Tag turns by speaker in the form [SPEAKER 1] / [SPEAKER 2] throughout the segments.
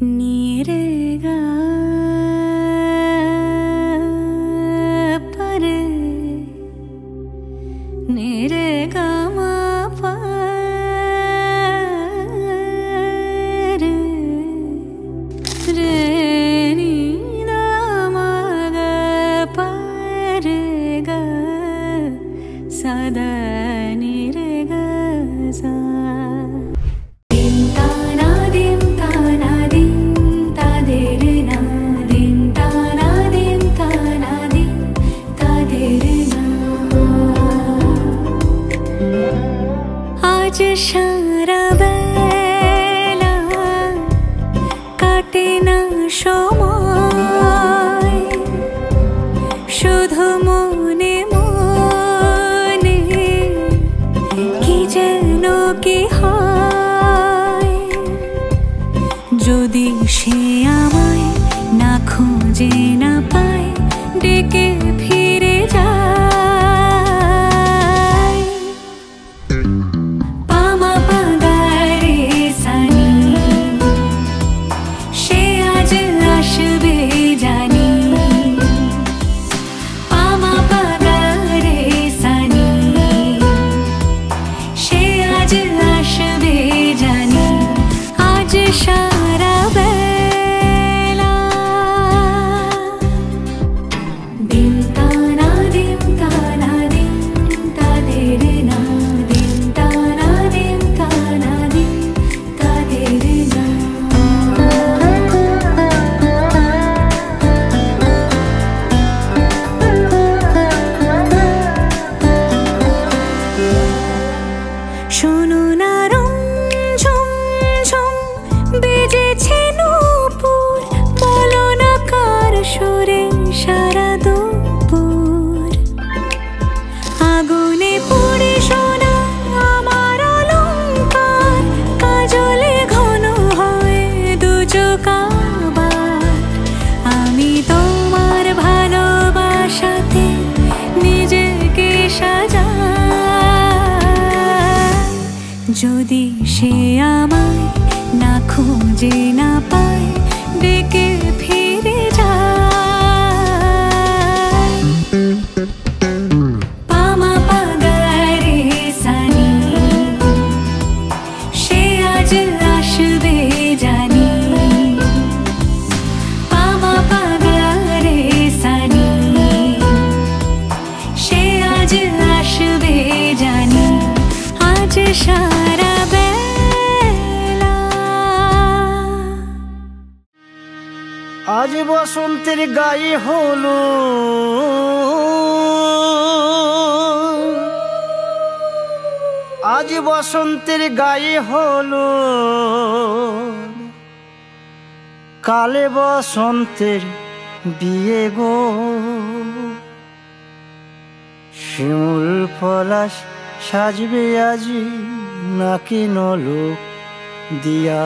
[SPEAKER 1] नीरेगा परे नीरेगा मा परे रे नी दा मा गा परे गा सदा नीरेगा सा आज सारा बेला काटे ना समय शुधु मने मने कि जेन कि हय जोदि से आमाय ना खोजे ना पाय डेके फिरे যায় যদি সে আমায় না খুঁজে না পায় ডেকে ফিরে যায় পামা পাগারে সানি সে আজ আসবে জানি পামা পাগারে সানি সে আজ আসবে জানি আজ সারা বেলা
[SPEAKER 2] আজ বসন্তের গায়ে হলো আজ বসন্তের গায়ে হলো কালে বসন্তের বিয়ে গো শিমুল পলাশ সাজবে আজি নাকি নলক দিয়া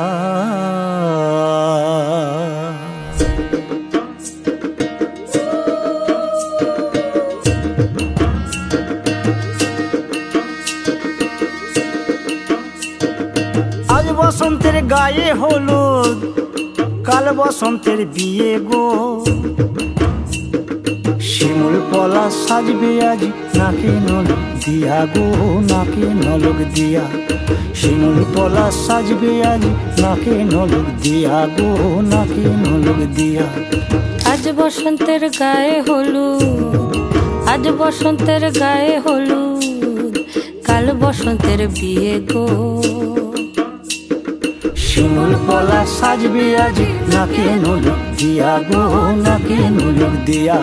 [SPEAKER 2] আজ বসন্তের গায়ে হলুদ কাল বসন্তের বিয়ে গো শিমুল পলাশ সাজবে আজি নাকি নলক দিয়া গো নাকি নলক দিয়া শিমুল পলাশ সাজবে আজি নাকি নলক দিয়া গো নাকি নলক দিয়া
[SPEAKER 1] আজ বসন্তের গায়ে হলুদ আজ বসন্তের গায়ে হলুদ কাল বসন্তের বিয়ে গো
[SPEAKER 2] শিমুল পলাশ সাজবে আজি নাকি নলক দিয়া গো নাকি নলক দিয়া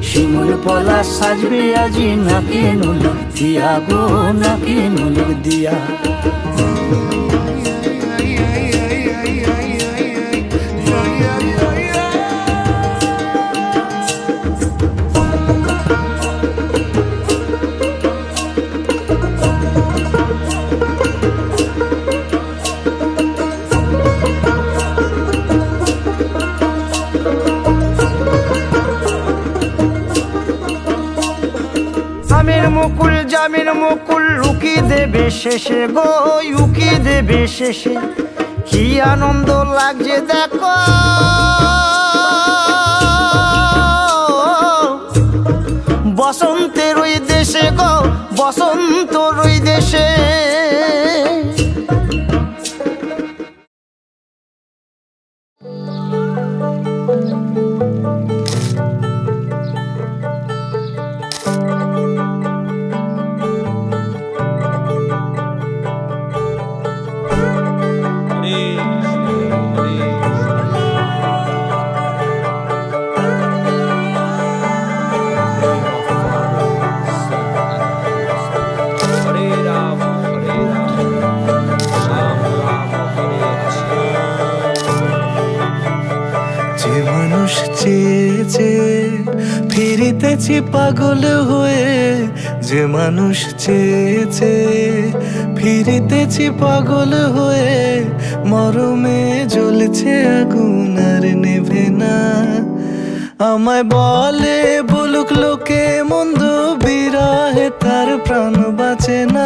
[SPEAKER 2] শিমুল পলাশ সাজবে আজি নাকি নলক দিয়া গো নাকি নলক দিয়া মুকুল জামিন মুকুল লুকি দেবে শেষে গো লুকি দেবে শেষে কি আনন্দ লাগছে দেখো, বসন্তের ওই দেশে গো, বসন্তর ওই দেশে।
[SPEAKER 3] ফিরিতেছি পাগল হয়ে, যে মানুষ চেয়েছে ফিরিতেছি পাগল হয়ে, মরমে জ্বলছে আগুন আর নেভে না। আমায় বলে বলুক লোকে মন্দ, বিরহে তার প্রাণ বাঁচে না।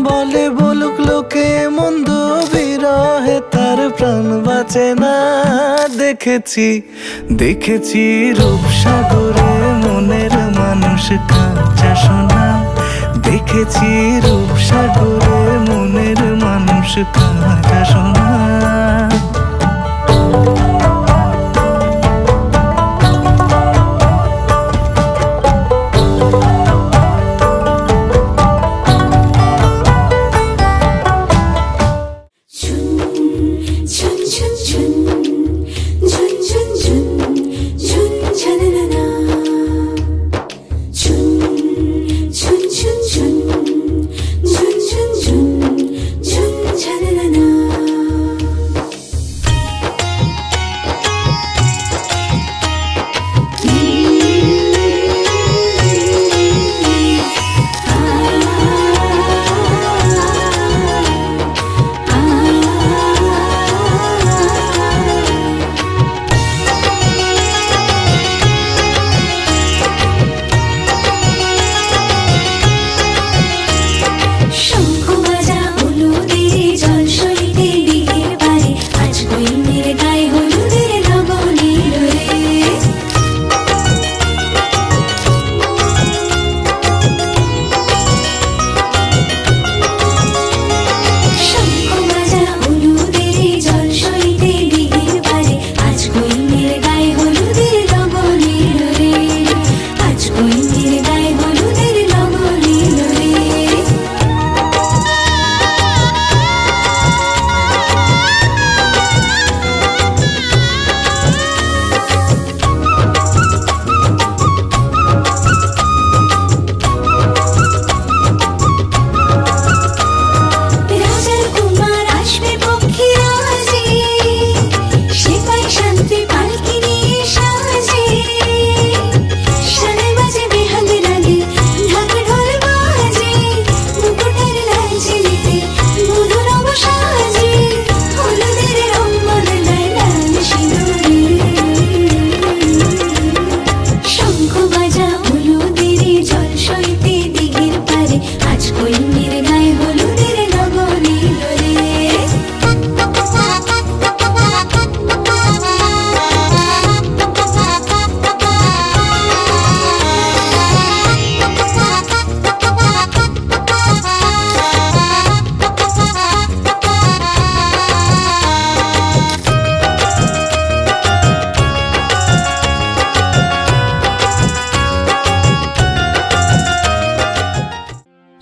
[SPEAKER 3] বলে বলুক লোকে মন্দ, বিরহে তার প্রাণ বাঁচে না। দেখেছি দেখেছি রূপসাগরে মনের মানুষ কাঁচা সোনা। দেখেছি রূপসাগরে মনের মানুষ কাঁচা সোনা।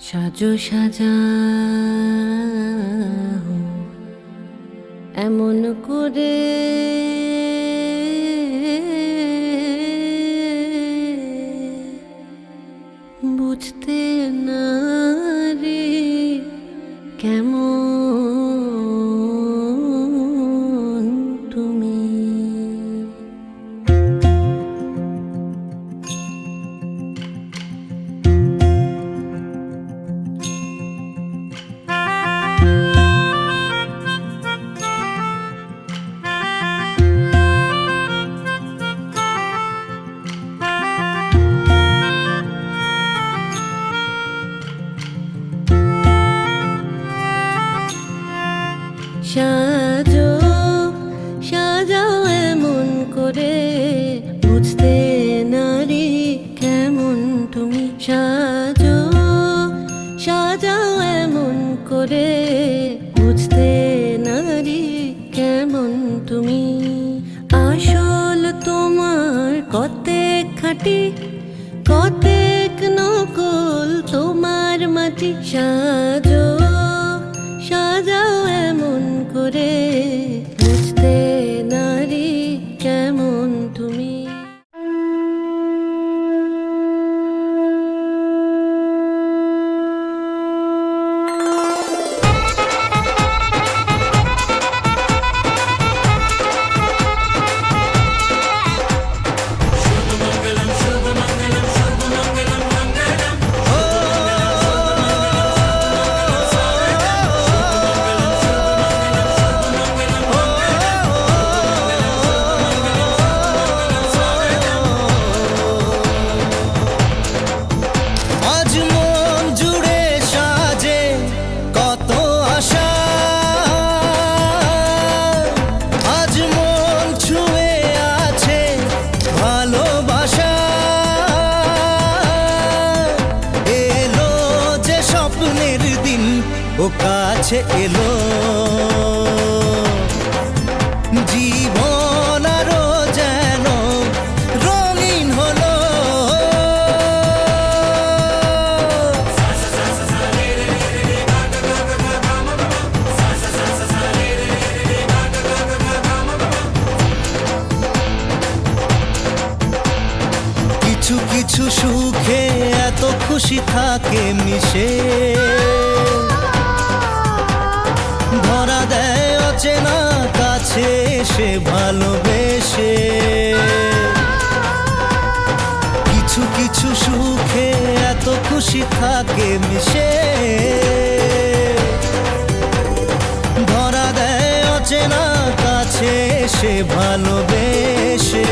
[SPEAKER 4] সাজো সাজাও এমন করে, বুঝতে না রে কেমন তুমি। খাটি কতেক নকল তোমার মাটি সাজো সাজাও এমন করে বুঝতে নারী কেমন তুমি।
[SPEAKER 3] ও কাছে এলো জীবন আরো যেন রঙিন হলো। কিছু কিছু সুখে এত খুশি থাকে মিশে, ধরা দেয় অচেনা কাছে সে ভালোবেসে। কিছু কিছু সুখে এত খুশি থাকে মিশে, ধরা দেয় অচেনা কাছে সে ভালোবেসে।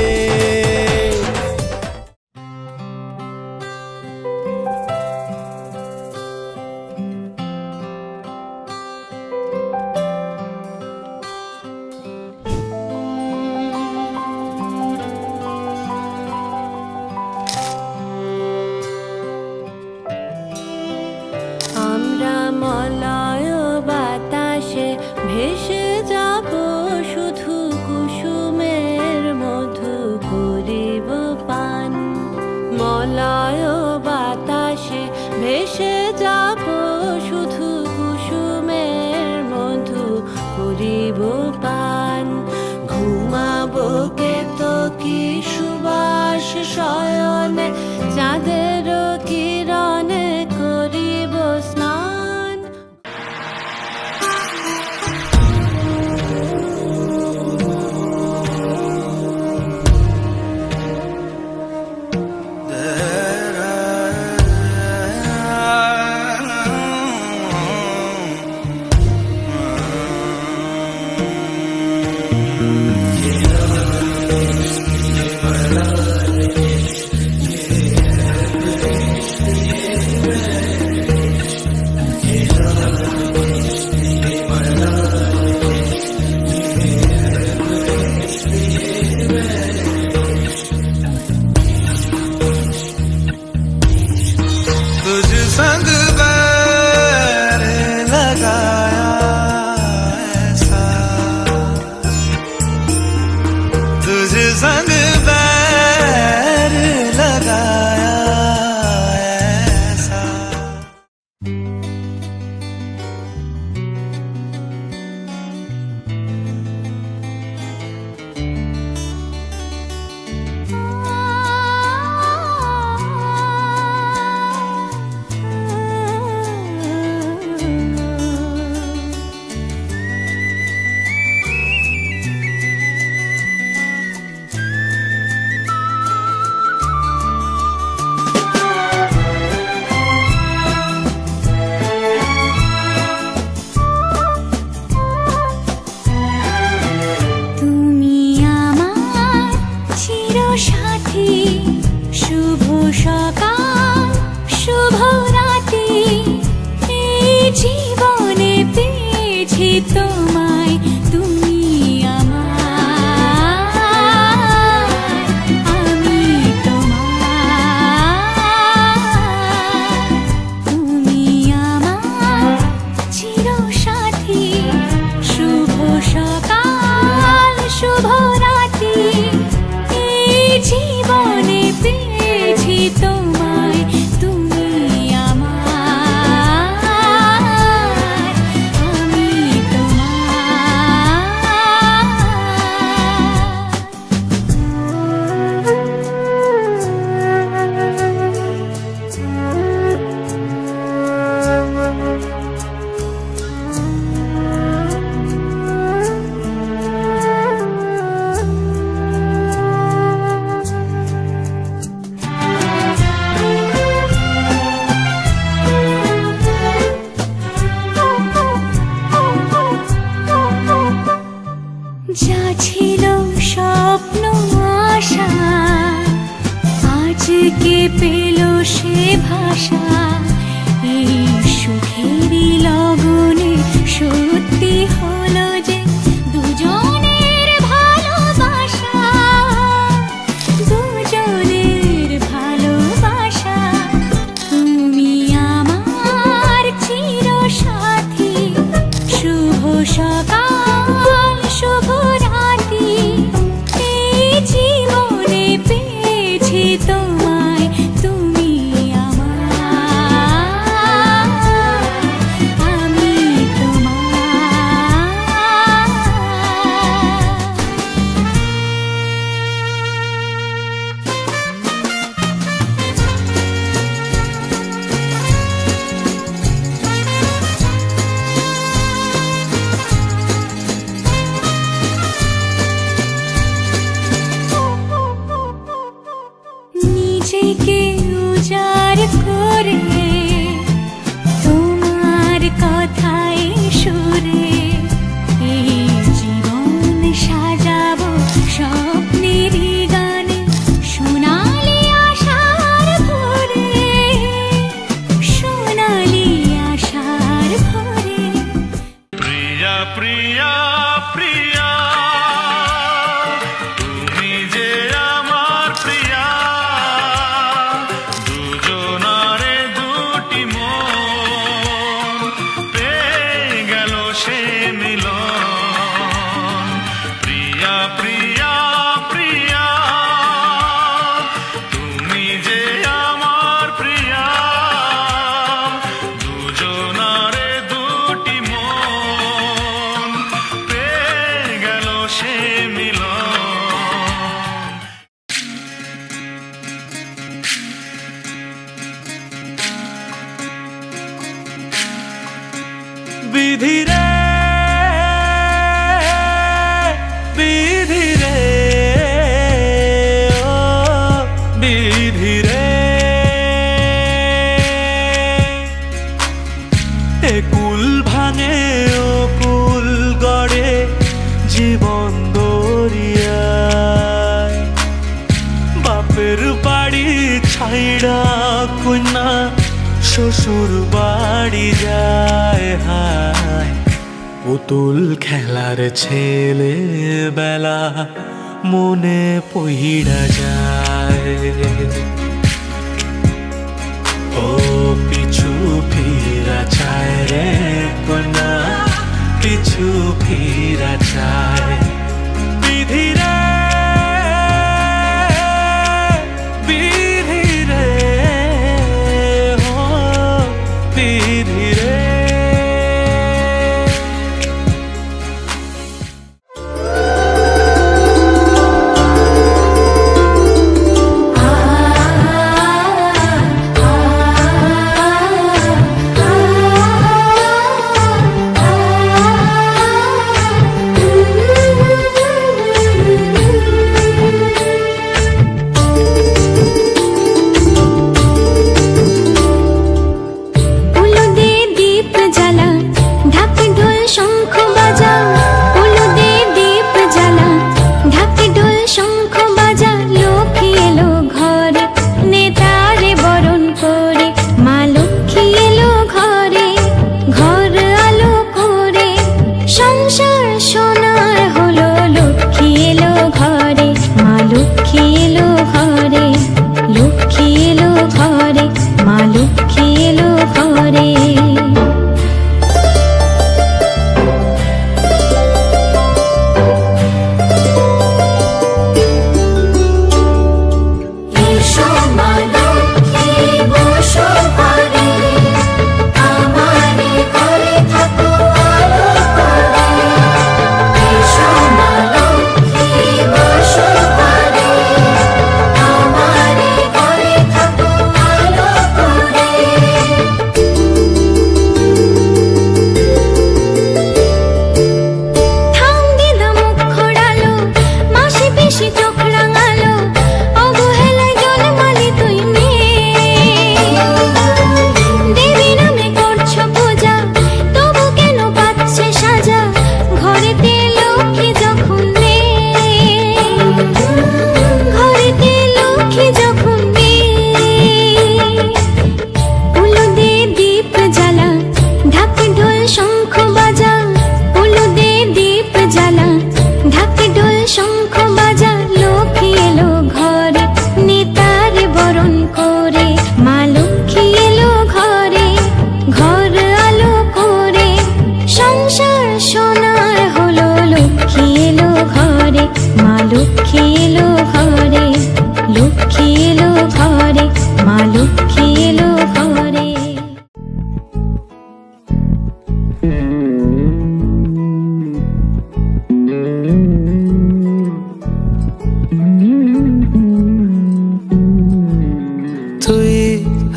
[SPEAKER 4] মলয় বাতাসে ভেসে যাব শুধু কুসুমের মধু করিব পান। মলয় বাতাসে ভেসে যাব শুধু কুসুমের মধু করিব পান। ঘুমাবো কেতকী সুবাস শয়নে চাঁদের কিরণে করিব স্নান।
[SPEAKER 1] যা ছিল স্বপ্ন আশা আজকে পেল সে ভাষা। এই সুখেরই লগনে সত্যি হলো যে দুজনের ভালোবাসা, দুজনের ভালোবাসা। তুমি আমার চিরসাথী, শুভ সকাল শুভ রাতি। এই জীবনে পেয়েছি তোমায়, তুমি আমার, আমি তোমার। নিজেকে উজাড় করে তোমার কথায় সুরে এই জীবন সাজাবো স্বপ্নেরই গানে। সোনালি আশার ভরে, সোনালি আশার ভরে।
[SPEAKER 5] প্রিয়া প্রিয়া প্রিয়া তুমি যে আমার প্রিয়া, দুজনারে দুটি মন পেয়ে গেল সে মিলন। প্রিয়া প্রিয়া প্রিয়া তুমি যে আমার প্রিয়া, দুজনারে দুটি মন পেয়ে গেল সে মিলন।
[SPEAKER 3] বিধি রে বিধি রে ও বিধি রে, এ কুল ভাঙে ও কুল গড়ে জীবন দরিয়ায়। বাপের বাড়ি ছাইড়া কন্যা শ্বশুর বাড়ি যায়। হায় পুতুল খেলার ছেলে বেলা মনে পইড়া যায়। ও পিছু ফিরা চায় রে কন্যা, পিছু ফিরা চায়। বিধি রে বিধি রে ও বিধি রে।
[SPEAKER 1] আ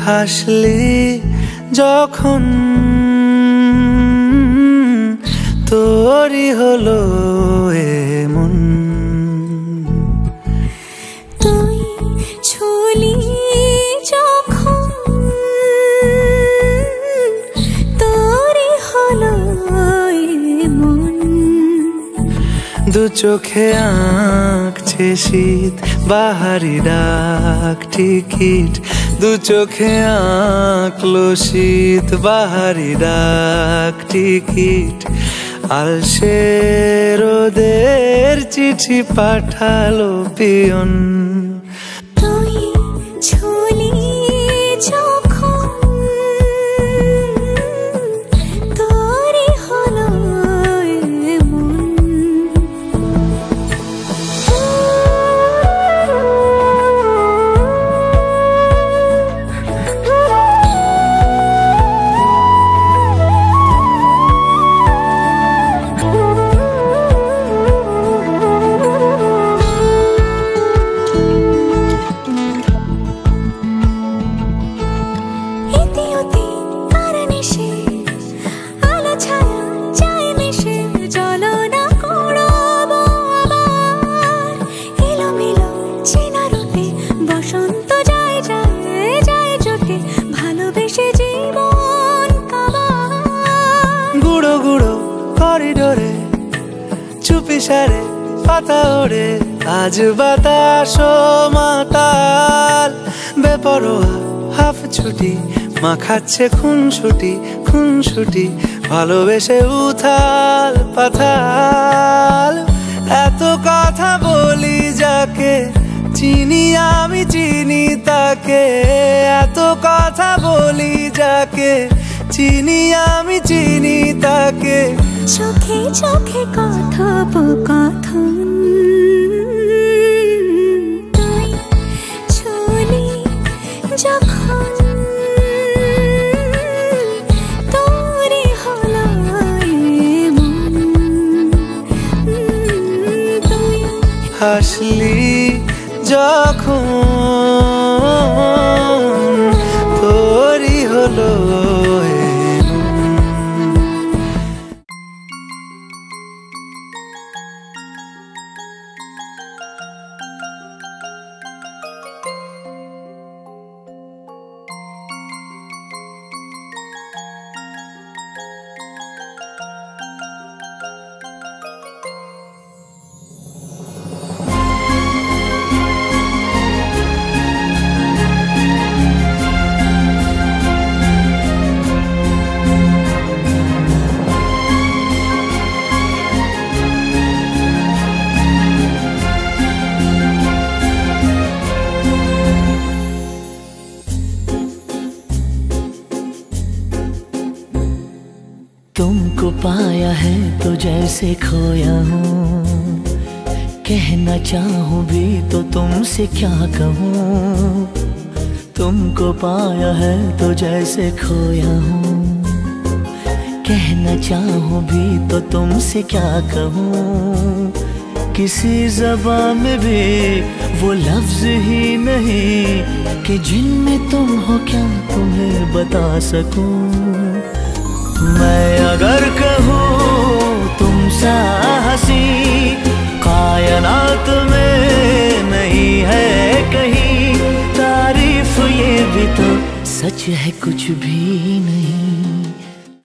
[SPEAKER 3] হাসলি যখন তোরই হলো এমন।
[SPEAKER 1] তুই ছুলি যখন তোরই হলো এমন।
[SPEAKER 3] দু চোখে আঁকছে শীত বাহারি ডাক টিকিট, দু চোখে আঁকলো শীত বাহারি ডাক টিকিট। আলসে রোদের চিঠি পাঠালো পিয়ন।
[SPEAKER 1] তুই ছুলি যখন তোরই হলো এমন।
[SPEAKER 3] করিডোরে চুপি সারে পাতা ওড়ে, আজ বাতাস মাতাল বেপরোয়া হাফ ছুটি, মাখাচ্ছে খুনসুটি খুনসুটি, ভালোবেসে উথাল পাথাল। এত কথা বলি যাকে চিনি আমি চিনি তাকে, এত কথা বলি যাকে চিনি আমি চিনি তাকে।
[SPEAKER 1] চোখে চোখে কথোপকথন, তুই ছুলি যখন তোরই হলো এমন। তুই
[SPEAKER 3] হাসলি যখন তোরই হলো
[SPEAKER 6] तुमको पाया है तो जैसे खोया हूँ, कहना चाहूँ भी तो तुमसे क्या कहूँ। तुमको पाया है तो जैसे खोया हूँ, कहना चाहूँ भी तो तुमसे क्या कहूँ। किसी ज़बान में भी वो लफ्ज़ ही नहीं कि जिनमें तुम हो क्या तुम्हें बता सकूँ। मैं अगर कहूँ तुम सा हंसी कायनात में नहीं है कहीं, तारीफ ये भी तो सच है कुछ भी नहीं।